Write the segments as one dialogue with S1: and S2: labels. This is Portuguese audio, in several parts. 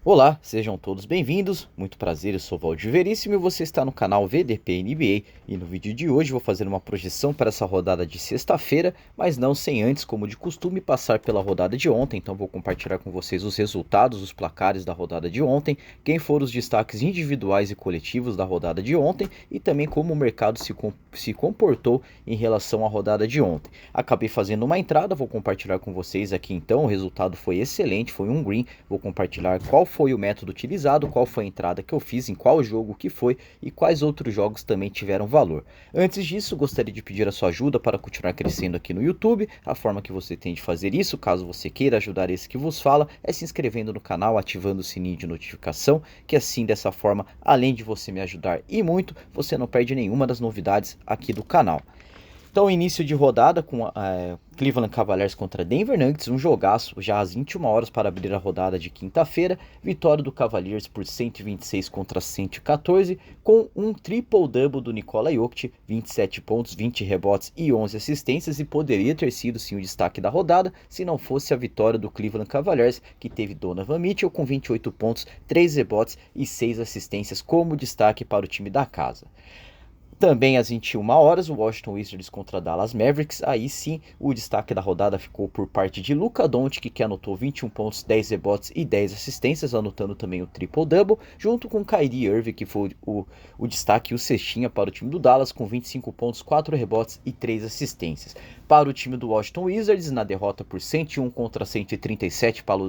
S1: Olá, sejam todos bem-vindos, muito prazer, eu sou Valdir Veríssimo e você está no canal VDP NBA e no vídeo de hoje vou fazer uma projeção para essa rodada de sexta-feira, mas não sem antes, como de costume, passar pela rodada de ontem, então vou compartilhar com vocês os resultados, os placares da rodada de ontem, quem foram os destaques individuais e coletivos da rodada de ontem e também como o mercado se comportou em relação à rodada de ontem. Acabei fazendo uma entrada, vou compartilhar com vocês aqui então, o resultado foi excelente, foi um green, vou compartilhar qual foi o método utilizado, qual foi a entrada que eu fiz, em qual jogo que foi e quais outros jogos também tiveram valor. Antes disso, gostaria de pedir a sua ajuda para continuar crescendo aqui no YouTube. A forma que você tem de fazer isso, caso você queira ajudar esse que vos fala, é se inscrevendo no canal, ativando o sininho de notificação, que assim, dessa forma, além de você me ajudar e muito, você não perde nenhuma das novidades aqui do canal. Então, início de rodada com Cleveland Cavaliers contra Denver Nuggets, um jogaço já às 21 horas para abrir a rodada de quinta-feira. Vitória do Cavaliers por 126 contra 114, com um triple-double do Nikola Jokic, 27 pontos, 20 rebotes e 11 assistências, e poderia ter sido sim o destaque da rodada, se não fosse a vitória do Cleveland Cavaliers, que teve Donovan Mitchell com 28 pontos, 3 rebotes e 6 assistências como destaque para o time da casa. Também às 21 horas, o Washington Wizards contra Dallas Mavericks. Aí sim, o destaque da rodada ficou por parte de Luka Doncic, que anotou 21 pontos, 10 rebotes e 10 assistências, anotando também o triple-double, junto com Kyrie Irving, que foi o destaque e o cestinha para o time do Dallas, com 25 pontos, 4 rebotes e 3 assistências. Para o time do Washington Wizards, na derrota por 101 contra 137 para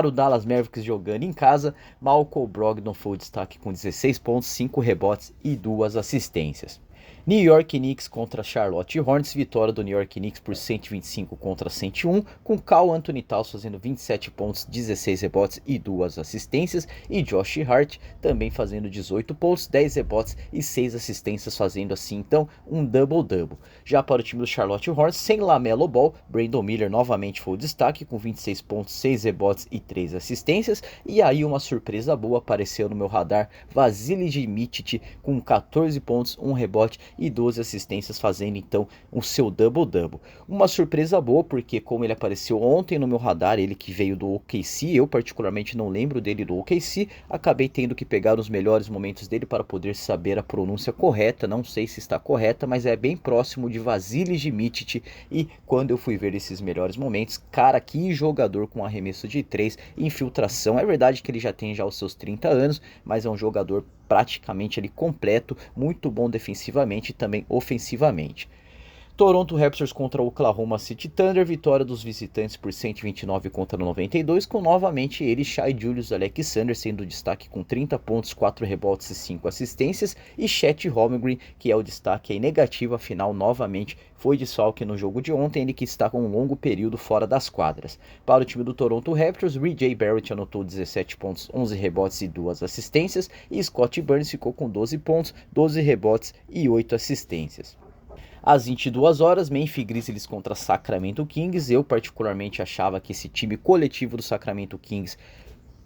S1: o Dallas Mavericks jogando em casa, Malcolm Brogdon foi o destaque com 16 pontos, 5 rebotes e 2 assistências. New York Knicks contra Charlotte Hornets, vitória do New York Knicks por 125 contra 101, com Karl Anthony Towns fazendo 27 pontos, 16 rebotes e 2 assistências, e Josh Hart também fazendo 18 pontos, 10 rebotes e 6 assistências, fazendo assim então um double-double. Já para o time do Charlotte Hornets, sem LaMelo Ball, Brandon Miller novamente foi o destaque com 26 pontos, 6 rebotes e 3 assistências, e aí uma surpresa boa apareceu no meu radar, Vasilij Micic com 14 pontos, 1 rebote e 12 assistências, fazendo então o seu double-double. Uma surpresa boa, porque como ele apareceu ontem no meu radar, ele que veio do OKC, eu particularmente não lembro dele do OKC, acabei tendo que pegar os melhores momentos dele para poder saber a pronúncia correta, não sei se está correta, mas é bem próximo de Vasilij Micic, e quando eu fui ver esses melhores momentos, cara, que jogador com arremesso de 3, infiltração, é verdade que ele já tem os seus 30 anos, mas é um jogador praticamente ali completo, muito bom defensivamente e também ofensivamente. Toronto Raptors contra Oklahoma City Thunder, vitória dos visitantes por 129 contra 92, com novamente ele, Shai Gilgeous-Alexander, sendo destaque com 30 pontos, 4 rebotes e 5 assistências, e Chet Holmgren, que é o destaque aí negativo, afinal novamente foi desfalque no jogo de ontem, ele que está com um longo período fora das quadras. Para o time do Toronto Raptors, R.J. Barrett anotou 17 pontos, 11 rebotes e 2 assistências, e Scott Barnes ficou com 12 pontos, 12 rebotes e 8 assistências. Às 22 horas, Memphis Grizzlies contra Sacramento Kings. Eu particularmente achava que esse time coletivo do Sacramento Kings,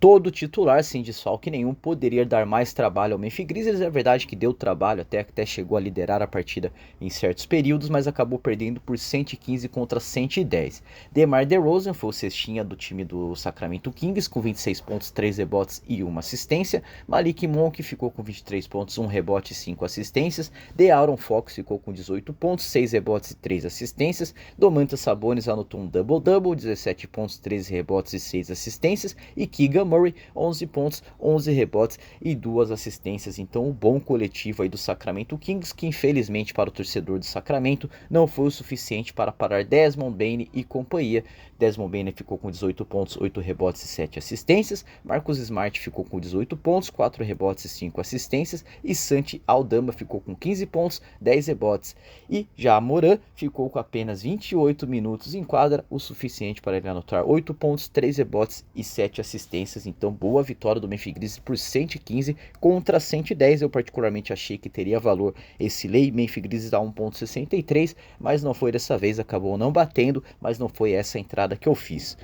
S1: todo titular, sem desfalque nenhum, poderia dar mais trabalho ao Memphis Grizzlies. É verdade que deu trabalho, até chegou a liderar a partida em certos períodos, mas acabou perdendo por 115 contra 110. DeMar DeRozan foi o cestinha do time do Sacramento Kings, com 26 pontos, 3 rebotes e 1 assistência. Malik Monk ficou com 23 pontos, 1 rebote e 5 assistências. De'Aaron Fox ficou com 18 pontos, 6 rebotes e 3 assistências. Domantas Sabonis anotou um double-double, 17 pontos, 13 rebotes e 6 assistências. E Keegan Murray, 11 pontos, 11 rebotes e 2 assistências. Então o bom coletivo aí do Sacramento Kings, que infelizmente para o torcedor do Sacramento não foi o suficiente para parar Desmond Bane e companhia. Desmond Bane ficou com 18 pontos, 8 rebotes e 7 assistências. Marcus Smart ficou com 18 pontos, 4 rebotes e 5 assistências. E Santi Aldama ficou com 15 pontos, 10 rebotes. E já Moran ficou com apenas 28 minutos em quadra, o suficiente para ele anotar 8 pontos, 3 rebotes e 7 assistências. Então boa vitória do Memphis Grizzlies por 115 contra 110. Eu particularmente achei que teria valor esse lay, Memphis Grizzlies a 1.63, mas não foi dessa vez, acabou não batendo, mas não foi essa a entrada que eu fiz.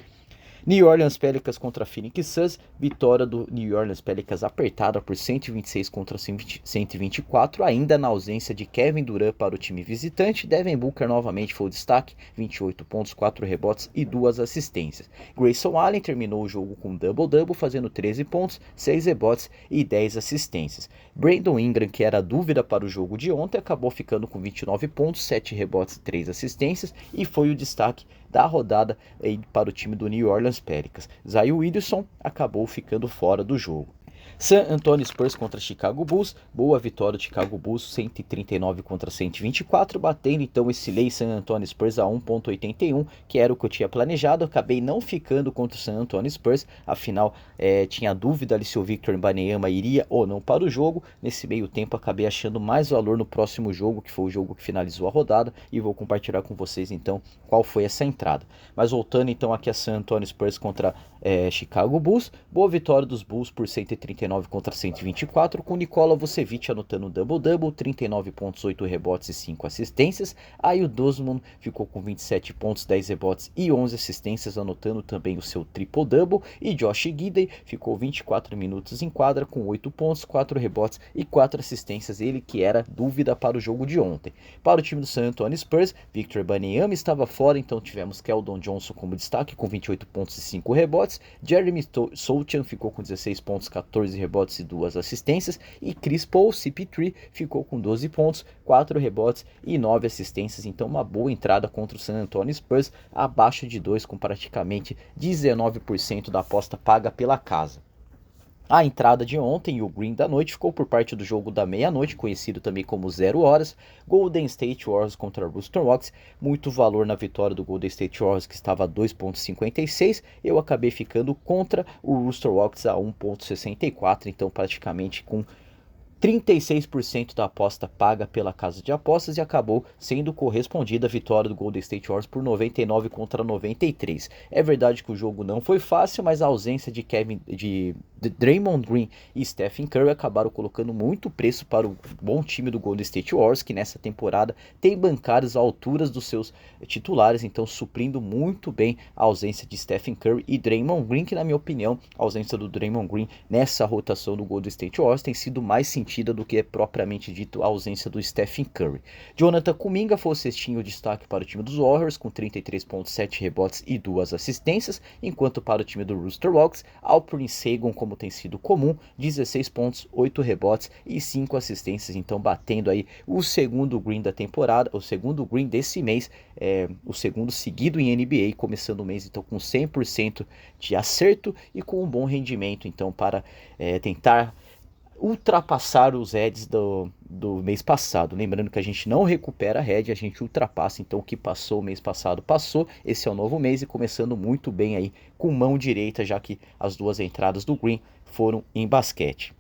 S1: New Orleans Pelicans contra Phoenix Suns, vitória do New Orleans Pelicans apertada por 126 contra 124, ainda na ausência de Kevin Durant para o time visitante. Devin Booker novamente foi o destaque, 28 pontos, 4 rebotes e 2 assistências. Grayson Allen terminou o jogo com double-double, fazendo 13 pontos, 6 rebotes e 10 assistências. Brandon Ingram, que era dúvida para o jogo de ontem, acabou ficando com 29 pontos, 7 rebotes e 3 assistências e foi o destaque da rodada para o time do New Orleans Pelicans. Zion Williamson acabou ficando fora do jogo. San Antonio Spurs contra Chicago Bulls, boa vitória do Chicago Bulls, 139 contra 124, batendo então esse lei San Antonio Spurs a 1.81, que era o que eu tinha planejado. Acabei não ficando contra o San Antonio Spurs, afinal tinha dúvida ali se o Victor Wembanyama iria ou não para o jogo. Nesse meio tempo acabei achando mais valor no próximo jogo, que foi o jogo que finalizou a rodada, e vou compartilhar com vocês então qual foi essa entrada. Mas voltando então aqui a San Antonio Spurs contra Chicago Bulls, boa vitória dos Bulls por 139 contra 124, com Nikola Vucevic anotando um double-double, 39 pontos, 8 rebotes e 5 assistências. Aí o Desmond ficou com 27 pontos, 10 rebotes e 11 assistências, anotando também o seu triple-double. E Josh Giddey ficou 24 minutos em quadra com 8 pontos, 4 rebotes e 4 assistências, ele que era dúvida para o jogo de ontem. Para o time do San Antonio Spurs, Victor Wembanyama estava fora, então tivemos Keldon Johnson como destaque com 28 pontos e 5 rebotes. Jeremy Sochan ficou com 16 pontos, 14 rebotes e 2 assistências. E Chris Paul, CP3, ficou com 12 pontos, 4 rebotes e 9 assistências. Então uma boa entrada contra o San Antonio Spurs, abaixo de 2, com praticamente 19% da aposta paga pela casa. A entrada de ontem e o green da noite ficou por parte do jogo da meia-noite, conhecido também como 0 horas, Golden State Warriors contra Houston Rockets. Muito valor na vitória do Golden State Warriors, que estava a 2.56, eu acabei ficando contra o Houston Rockets a 1.64, então praticamente com 36% da aposta paga pela casa de apostas, e acabou sendo correspondida a vitória do Golden State Warriors por 99 contra 93. É verdade que o jogo não foi fácil, mas a ausência de Draymond Green e Stephen Curry acabaram colocando muito preço para o bom time do Golden State Warriors, que nessa temporada tem bancários à altura dos seus titulares, então suprindo muito bem a ausência de Stephen Curry e Draymond Green, que na minha opinião a ausência do Draymond Green nessa rotação do Golden State Warriors tem sido mais sentida do que é propriamente dito a ausência do Stephen Curry. Jonathan Kuminga foi o cestinho destaque para o time dos Warriors, com 33.7 rebotes e 2 assistências, enquanto para o time do Houston Rockets, Alperen Sengun, como tem sido comum, 16 pontos, 8 rebotes e 5 assistências, então batendo aí o segundo green da temporada, o segundo green desse mês, o segundo seguido em NBA, começando o mês então com 100% de acerto e com um bom rendimento, então para tentar ultrapassar os heads do mês passado. Lembrando que a gente não recupera a head, a gente ultrapassa, então o que passou o mês passado passou, esse é o novo mês, e começando muito bem aí com mão direita, já que as duas entradas do green foram em basquete.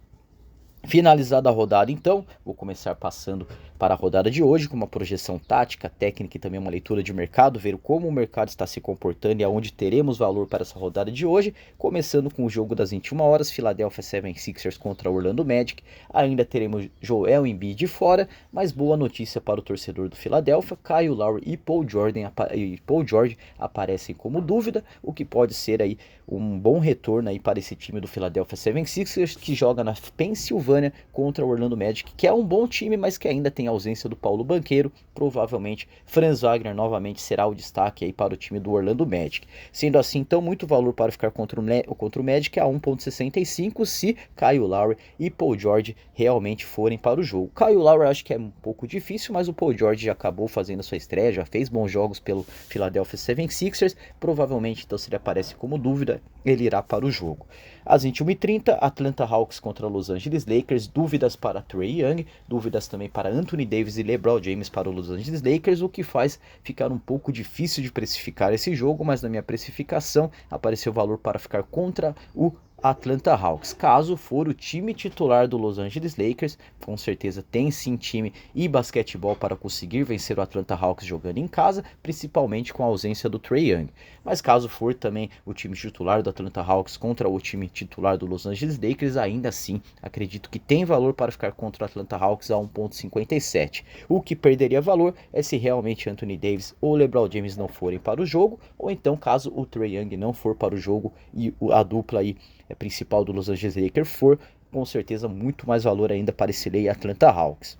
S1: Finalizada a rodada então, vou começar passando para a rodada de hoje com uma projeção tática, técnica e também uma leitura de mercado, ver como o mercado está se comportando e aonde teremos valor para essa rodada de hoje, começando com o jogo das 21 horas, Philadelphia 76ers contra Orlando Magic. Ainda teremos Joel Embiid fora, mas boa notícia para o torcedor do Philadelphia, Kyle Lowry e Paul George aparecem como dúvida, o que pode ser aí um bom retorno aí para esse time do Philadelphia 76ers, que joga na Pensilvânia contra o Orlando Magic, que é um bom time, mas que ainda tem a ausência do Paulo Banchero. Provavelmente Franz Wagner novamente será o destaque aí para o time do Orlando Magic. Sendo assim, então, muito valor para ficar contra o Magic a 1.65 se Kyle Lowry e Paul George realmente forem para o jogo. Kyle Lowry acho que é um pouco difícil, mas o Paul George já acabou fazendo a sua estreia, já fez bons jogos pelo Philadelphia 76ers, provavelmente então se ele aparece como dúvida, ele irá para o jogo. Às 21h30, Atlanta Hawks contra Los Angeles Lakers, dúvidas para Trae Young, dúvidas também para Anthony Davis e LeBron James para o Los Angeles Lakers, o que faz ficar um pouco difícil de precificar esse jogo, mas na minha precificação apareceu valor para ficar contra o Atlanta Hawks. Caso for o time titular do Los Angeles Lakers, com certeza tem sim time e basquetebol para conseguir vencer o Atlanta Hawks jogando em casa, principalmente com a ausência do Trae Young. Mas caso for também o time titular do Atlanta Hawks contra o time titular do Los Angeles Lakers, ainda assim acredito que tem valor para ficar contra o Atlanta Hawks a 1,57. O que perderia valor é se realmente Anthony Davis ou LeBron James não forem para o jogo, ou então caso o Trae Young não for para o jogo e a dupla aí principal do Los Angeles Lakers for, com certeza muito mais valor ainda para esse Lei Atlanta Hawks.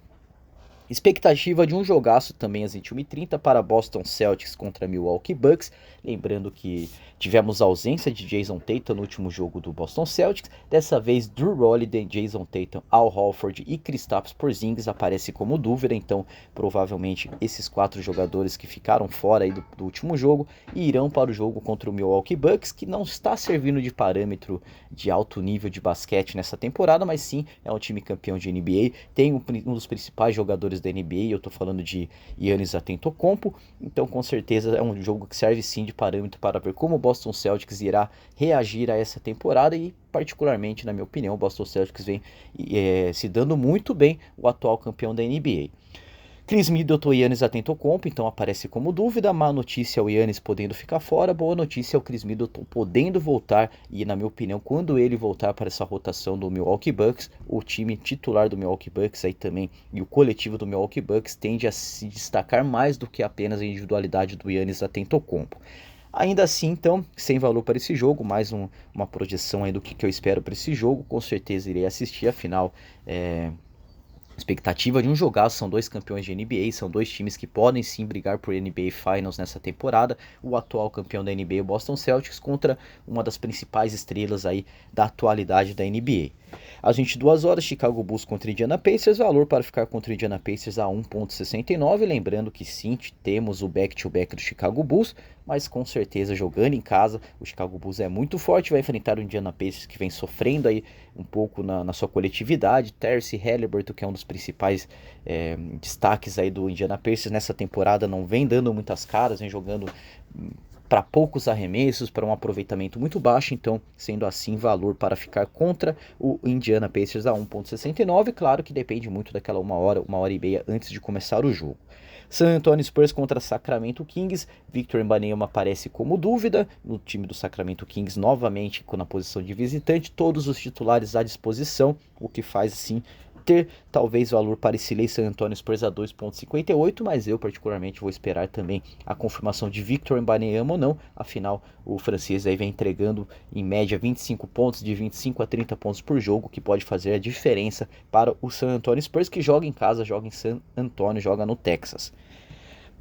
S1: Expectativa de um jogaço também às 21h30 para Boston Celtics contra Milwaukee Bucks. Lembrando que tivemos a ausência de Jason Tatum no último jogo do Boston Celtics. Dessa vez, Drew Holiday, Jason Tatum, Al Horford e Kristaps Porzingis aparecem como dúvida. Então, provavelmente, esses 4 jogadores que ficaram fora aí do último jogo irão para o jogo contra o Milwaukee Bucks, que não está servindo de parâmetro de alto nível de basquete nessa temporada, mas sim é um time campeão de NBA. Tem um dos principais jogadores da NBA, eu tô falando de Giannis Antetokounmpo, então com certeza é um jogo que serve sim de parâmetro para ver como o Boston Celtics irá reagir a essa temporada e particularmente, na minha opinião, o Boston Celtics vem se dando muito bem, o atual campeão da NBA. Chris Middleton e Giannis Antetokounmpo, então aparece como dúvida. Má notícia é o Giannis podendo ficar fora, boa notícia é o Chris Middleton podendo voltar, e na minha opinião, quando ele voltar para essa rotação do Milwaukee Bucks, o time titular do Milwaukee Bucks aí também, e o coletivo do Milwaukee Bucks tende a se destacar mais do que apenas a individualidade do Giannis Antetokounmpo. Ainda assim, então, sem valor para esse jogo, mais uma projeção aí do que eu espero para esse jogo, com certeza irei assistir, afinal, expectativa de um jogaço, são 2 campeões de NBA, são 2 times que podem sim brigar por NBA Finals nessa temporada, o atual campeão da NBA, o Boston Celtics, contra uma das principais estrelas aí da atualidade da NBA. Às 22 horas, Chicago Bulls contra Indiana Pacers, valor para ficar contra o Indiana Pacers a 1,69, lembrando que sim, temos o back-to-back do Chicago Bulls, mas com certeza jogando em casa, o Chicago Bulls é muito forte, vai enfrentar o Indiana Pacers que vem sofrendo aí um pouco na sua coletividade. Tyrese Haliburton, que é um dos principais destaques aí do Indiana Pacers nessa temporada, não vem dando muitas caras, vem jogando para poucos arremessos, para um aproveitamento muito baixo, então sendo assim valor para ficar contra o Indiana Pacers a 1,69, claro que depende muito daquela uma hora e meia antes de começar o jogo. San Antonio Spurs contra Sacramento Kings, Victor Wembanyama aparece como dúvida, no time do Sacramento Kings novamente na posição de visitante, todos os titulares à disposição, o que faz assim ter talvez valor para esse Lei San Antonio Spurs a 2,58, mas eu particularmente vou esperar também a confirmação de Victor Wembanyama ou não, afinal o francês aí vem entregando em média 25 pontos, de 25 a 30 pontos por jogo, que pode fazer a diferença para o San Antonio Spurs, que joga em casa, joga em San Antonio, joga no Texas.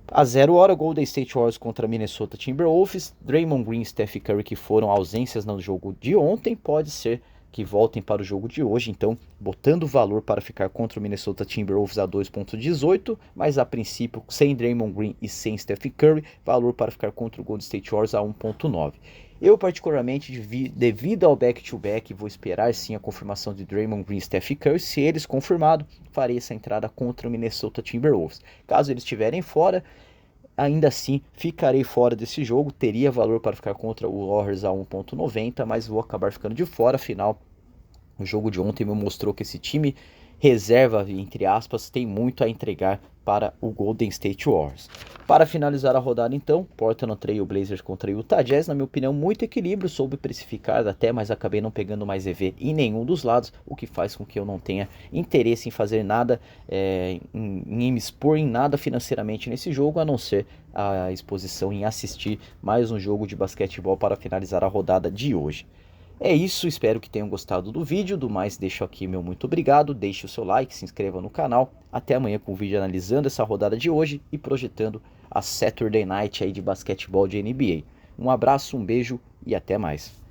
S1: A 0 hora, Golden State Warriors contra Minnesota Timberwolves, Draymond Green e Steph Curry, que foram ausências no jogo de ontem, pode ser que voltem para o jogo de hoje, então botando valor para ficar contra o Minnesota Timberwolves a 2,18, mas a princípio sem Draymond Green e sem Steph Curry, valor para ficar contra o Golden State Warriors a 1,9. Eu particularmente, devido ao back-to-back, vou esperar sim a confirmação de Draymond Green e Steph Curry. Se eles confirmados, farei essa entrada contra o Minnesota Timberwolves. Caso eles estiverem fora, ainda assim ficarei fora desse jogo, teria valor para ficar contra o Warriors a 1,90, mas vou acabar ficando de fora, afinal o jogo de ontem me mostrou que esse time reserva, entre aspas, tem muito a entregar para o Golden State Warriors. Para finalizar a rodada então, Portland Trail Blazers contra Utah Jazz, na minha opinião muito equilíbrio, soube precificar até, mas acabei não pegando mais EV em nenhum dos lados, o que faz com que eu não tenha interesse em fazer nada, em me expor em nada financeiramente nesse jogo, a não ser a exposição em assistir mais um jogo de basquetebol para finalizar a rodada de hoje. É isso, espero que tenham gostado do vídeo, do mais deixo aqui meu muito obrigado, deixe o seu like, se inscreva no canal, até amanhã com o vídeo analisando essa rodada de hoje e projetando a Saturday Night aí de basquetebol de NBA. Um abraço, um beijo e até mais.